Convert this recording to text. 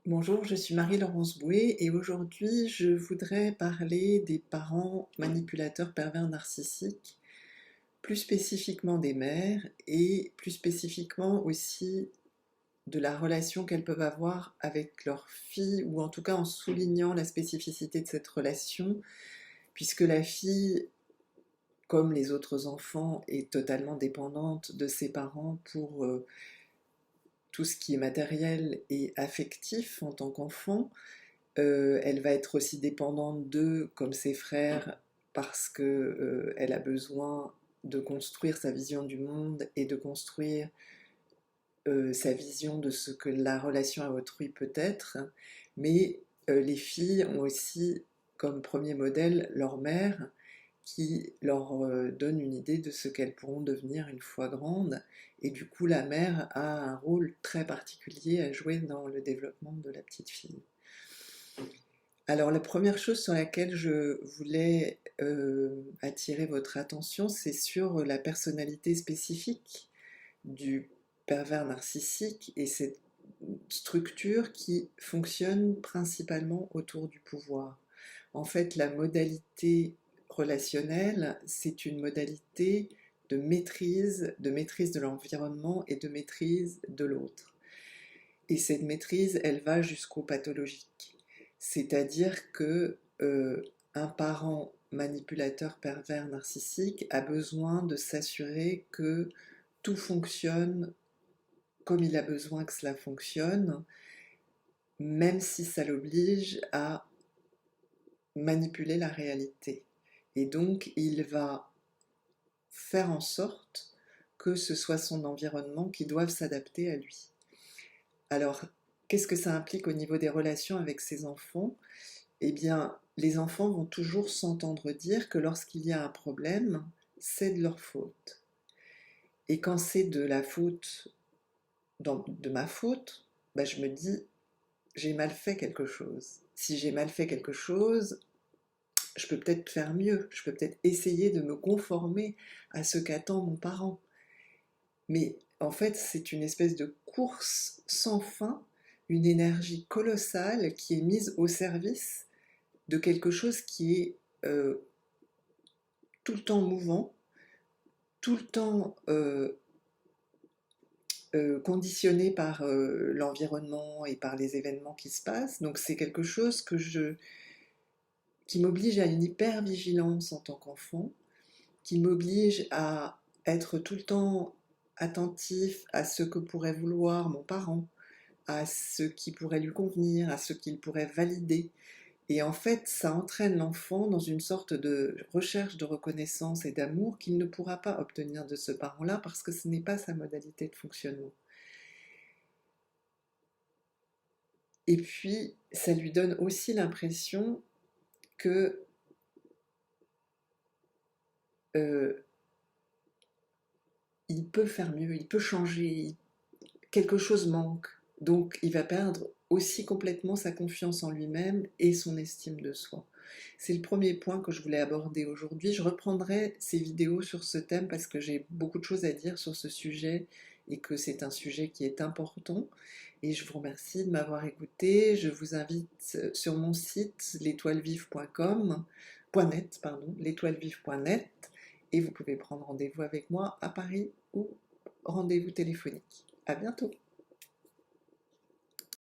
Bonjour, je suis Marie-Laurence Bouet et aujourd'hui je voudrais parler des parents manipulateurs pervers narcissiques, plus spécifiquement des mères et plus spécifiquement aussi de la relation qu'elles peuvent avoir avec leurs filles, ou en tout cas en soulignant la spécificité de cette relation, puisque la fille, comme les autres enfants, est totalement dépendante de ses parents pour tout ce qui est matériel et affectif en tant qu'enfant. Elle va être aussi dépendante d'eux comme ses frères parce que elle a besoin de construire sa vision du monde et de construire sa vision de ce que la relation à autrui peut être. Mais les filles ont aussi comme premier modèle leur mère qui leur donne une idée de ce qu'elles pourront devenir une fois grandes. Et du coup, la mère a un rôle très particulier à jouer dans le développement de la petite fille. Alors la première chose sur laquelle je voulais attirer votre attention, c'est sur la personnalité spécifique du pervers narcissique et cette structure qui fonctionne principalement autour du pouvoir. En fait, la modalité relationnelle, c'est une modalité de maîtrise de l'environnement et de maîtrise de l'autre. Et cette maîtrise, elle va jusqu'au pathologique. C'est-à-dire que un parent manipulateur pervers narcissique a besoin de s'assurer que tout fonctionne comme il a besoin que cela fonctionne, même si ça l'oblige à manipuler la réalité. Et donc, il va faire en sorte que ce soit son environnement qui doive s'adapter à lui. Alors, qu'est-ce que ça implique au niveau des relations avec ses enfants? Eh bien, les enfants vont toujours s'entendre dire que lorsqu'il y a un problème, c'est de leur faute. Et quand c'est de la faute, de ma faute, bah, je me dis, j'ai mal fait quelque chose. Si j'ai mal fait quelque chose, je peux peut-être faire mieux, je peux peut-être essayer de me conformer à ce qu'attend mon parent. Mais en fait, c'est une espèce de course sans fin, une énergie colossale qui est mise au service de quelque chose qui est tout le temps mouvant, tout le temps conditionné par l'environnement et par les événements qui se passent. Donc c'est quelque chose qui m'oblige à une hyper-vigilance en tant qu'enfant, qui m'oblige à être tout le temps attentif à ce que pourrait vouloir mon parent, à ce qui pourrait lui convenir, à ce qu'il pourrait valider. Et en fait, ça entraîne l'enfant dans une sorte de recherche de reconnaissance et d'amour qu'il ne pourra pas obtenir de ce parent-là parce que ce n'est pas sa modalité de fonctionnement. Et puis, ça lui donne aussi l'impression que euh, il peut faire mieux, il peut changer, quelque chose manque. Donc, il va perdre aussi complètement sa confiance en lui-même et son estime de soi. C'est le premier point que je voulais aborder aujourd'hui. Je reprendrai ces vidéos sur ce thème parce que j'ai beaucoup de choses à dire sur ce sujet et que c'est un sujet qui est important. Et je vous remercie de m'avoir écouté. Je vous invite sur mon site l'étoilevive.com, .net, pardon, l'étoilevive.net, et vous pouvez prendre rendez-vous avec moi à Paris ou rendez-vous téléphonique. À bientôt.